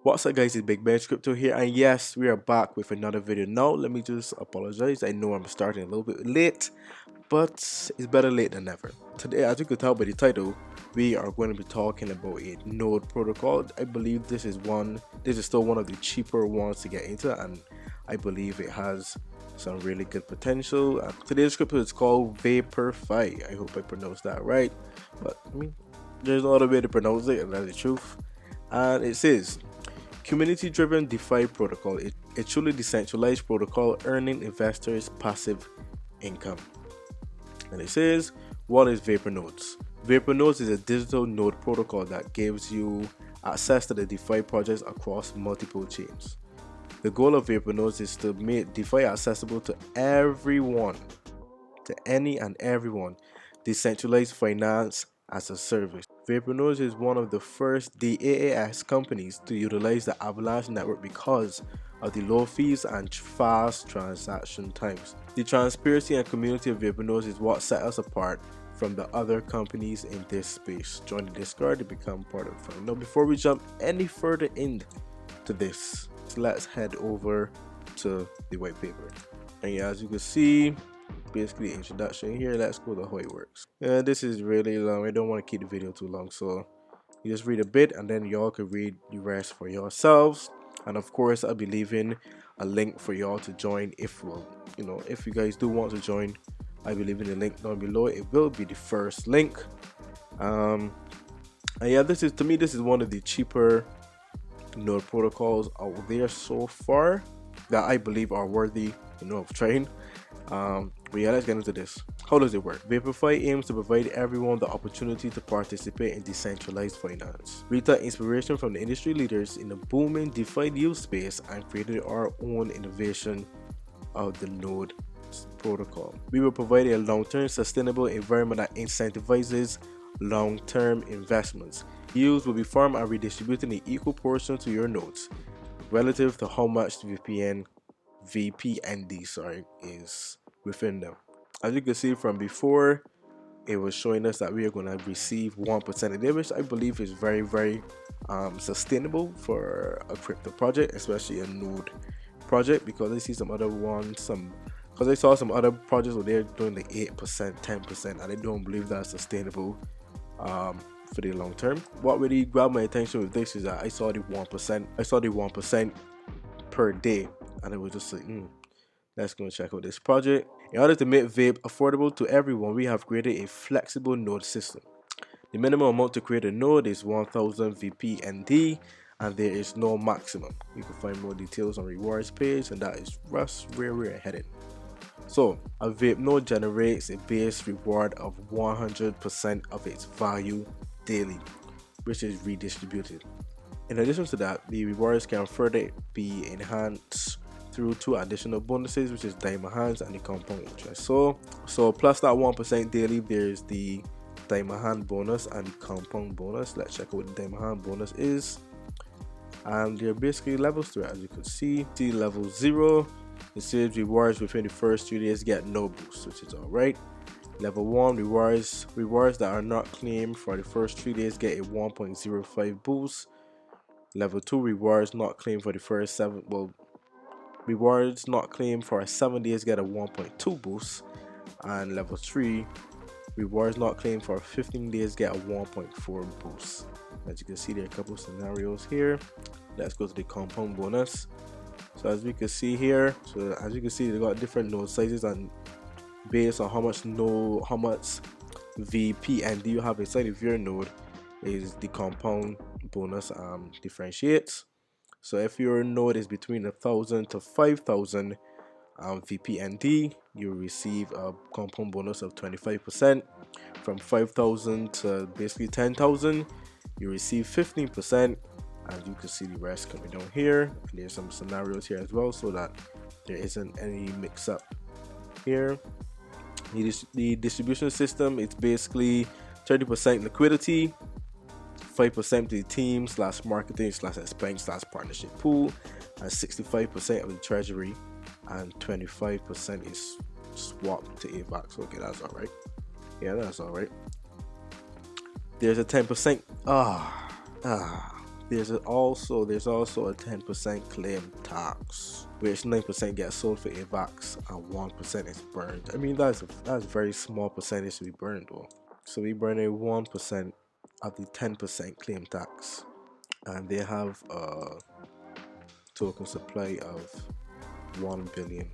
What's up guys, it's Big Ben Crypto here, and yes, we are back with another video. Now let me just apologize. I know I'm starting a little bit late, but it's better late than never. Today, as you could tell by the title, we are going to be talking about a node protocol. I believe this is still one of the cheaper ones to get into, and I believe it has some really good potential. Today's crypto is called vaporfi. I hope I pronounced that right, but I mean there's no other way to pronounce it, and that's the truth. And it says community-driven DeFi protocol, a truly decentralized protocol earning investors passive income. And it says, what is Vapor Nodes? Vapor Nodes is a digital node protocol that gives you access to the DeFi projects across multiple chains. The goal of Vapor Nodes is to make DeFi accessible to everyone, to any and everyone. Decentralized finance as a service. Vapornodes is one of the first DAAS companies to utilize the Avalanche network because of the low fees and fast transaction times. The transparency and community of Vapornodes is what set us apart from the other companies in this space. Join the Discord to become part of the fun. Now, before we jump any further into this, let's head over to the white paper. And yeah, as you can see, basically introduction here. Let's go to how it works. This is really long. I don't want to keep the video too long, so you just read a bit and then y'all can read the rest for yourselves. And of course, I'll be leaving a link for y'all to join if if you guys do want to join. I'll be leaving the link down below. It will be the first link. And yeah, this is one of the cheaper node protocols out there so far that I believe are worthy of trying. But yeah, let's get into this. How does it work? vaporfi aims to provide everyone the opportunity to participate in decentralized finance. We took inspiration from the industry leaders in the booming DeFi use space and created our own innovation of the node protocol. We will provide a long-term sustainable environment that incentivizes long-term investments. Yields will be farmed and redistributed in equal portion to your nodes relative to how much VPND is within them. As you can see from before, it was showing us that we are going to receive 1% of it, which I believe is very sustainable for a crypto project, especially a node project, because I see some other ones, because I saw some other projects where they're doing like 8%, 10%, and I don't believe that's sustainable for the long term. What really grabbed my attention with this is that I saw the 1% per day, and it was just like, let's go and check out this project. In order to make vape affordable to everyone, we have created a flexible node system. The minimum amount to create a node is 1000 VPND, and there is no maximum. You can find more details on rewards page, and that is where we're headed. So a vape node generates a base reward of 100% of its value daily, which is redistributed. In addition to that, the rewards can further be enhanced through two additional bonuses, which is diamond hands and the compound interest. So plus that 1% daily, there's the diamond hand bonus and the compound bonus. Let's check out what the diamond hand bonus is. And there are basically levels to it, as you can see. Level 0, it says rewards within the first 3 days get no boost, which is alright. Level 1, rewards that are not claimed for the first 3 days get a 1.05 boost. Level 2, rewards not claimed for the first 7, rewards not claimed for 7 days get a 1.2 boost. And level 3, rewards not claimed for 15 days get a 1.4 boost. As you can see, there are a couple of scenarios here. Let's go to the compound bonus. So as we can see here, they got different node sizes, and based on how much VPND you have inside of your node is the compound bonus differentiates. So if your node is between 1000 to 5000 VPND, you receive a compound bonus of 25%. From 5000 to basically 10,000, you receive 15%. And you can see the rest coming down here. And there's some scenarios here as well, so that there isn't any mix up here. The distribution system, it's basically 30% liquidity, 5% to the team / marketing / expense / partnership pool, and 65% of the treasury, and 25% is swapped to AVAX. Okay, that's alright. Yeah, that's alright. There's a 10%. there's also a 10% claim tax, which 9% gets sold for AVAX and 1% is burned. I mean, that's a very small percentage to be burned though. So we burn a 1% of the 10% claim tax, and they have a token supply of 1 billion.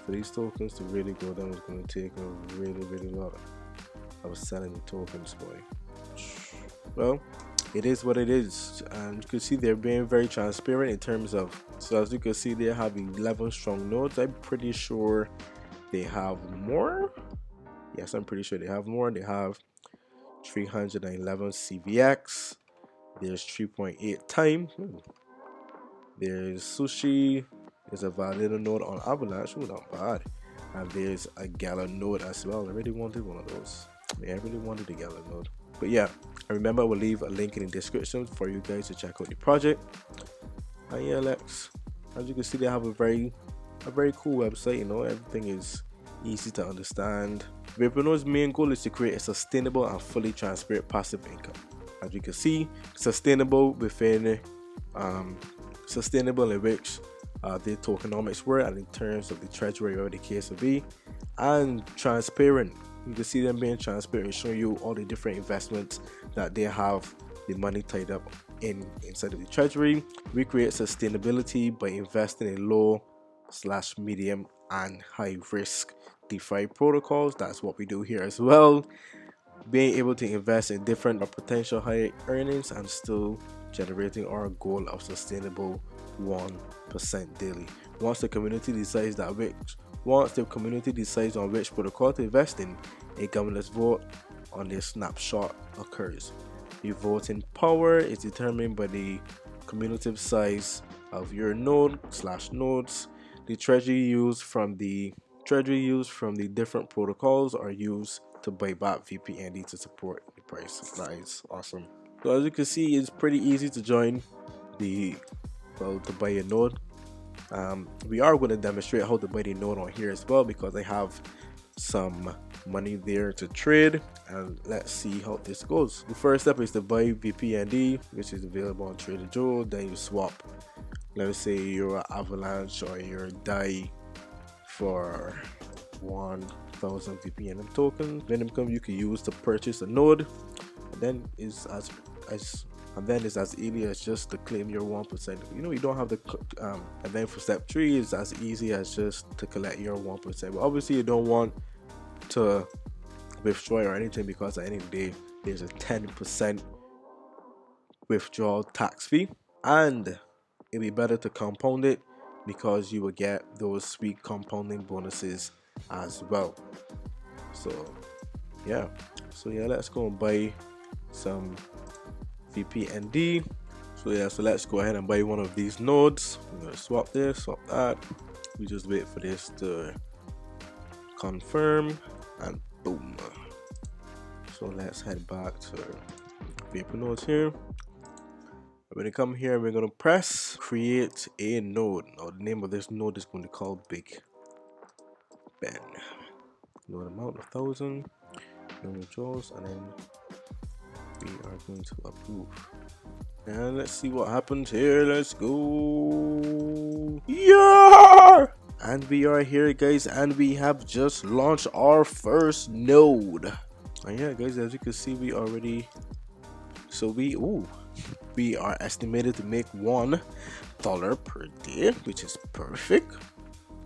For these tokens to really go down, it's going to take a really lot of selling the tokens, boy. Well, it is what it is, and you can see they're being very transparent in terms of, so as you can see, they have 11 strong nodes. I'm pretty sure they have more. Yes, I'm pretty sure they have more. They have 311 CVX. There's 3.8 time. There's sushi. There's a validator node on Avalanche. Ooh, not bad. And there's a Gala node as well. I really wanted one of those. Yeah, I really wanted the Gala node. But yeah, and remember, I will leave a link in the description for you guys to check out the project. And yeah, Lex, as you can see, they have a very cool website. You know, everything is easy to understand. Vaporno's main goal is to create a sustainable and fully transparent passive income. As you can see, sustainable within sustainable in which the tokenomics were, and in terms of the treasury or the case of be, and transparent. You can see them being transparent, showing you all the different investments that they have the money tied up inside of the treasury. We create sustainability by investing in low / medium and high risk DeFi protocols. That's what we do here as well. Being able to invest in different potential high earnings and still generating our goal of sustainable 1% daily. Once the community decides on which protocol to invest in, a governance vote on this snapshot occurs. The voting power is determined by the cumulative size of your node/nodes. The treasury used from the different protocols are used to buy back VPND to support the price. That is awesome. So as you can see, it's pretty easy to join to buy a node. We are going to demonstrate how to buy the node on here as well, because I have some money there to trade, and let's see how this goes. The first step is to buy VPND, which is available on Trader Joe. Then you swap, let's say, your Avalanche or your DAI for 1,000 VPN tokens. Minimum you can use to purchase a node, and then it's as easy as just to claim your 1%. You know, you don't have the and then for step 3 is as easy as just to collect your 1%. But obviously you don't want to withdraw or anything, because at the end of the day there's a 10% withdrawal tax fee, and it'd be better to compound it, because you will get those sweet compounding bonuses as well. So yeah, let's go and buy some VPND. So let's go ahead and buy one of these nodes. I'm gonna swap this, swap that. We just wait for this to confirm, and boom. So let's head back to Vapor nodes here. When you come here, we're gonna press create a node. Now the name of this node is going to be called Big Ben. Node amount 1,000. No withdrawals, and then we are going to approve. And let's see what happens here. Let's go. Yeah! And we are here, guys, and we have just launched our first node. And yeah, guys, as you can see, we are estimated to make $1 per day, which is perfect.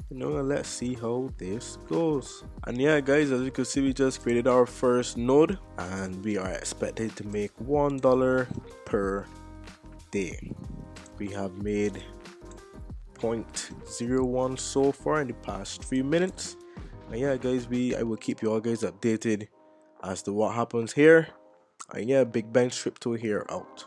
You know, let's see how this goes. And yeah, guys, as you can see, we just created our first node, and we are expected to make $1 per day. We have made 0.01 so far in the past 3 minutes. And yeah, guys, I will keep you all guys updated as to what happens here. And yeah, Big Ben Crypto here out.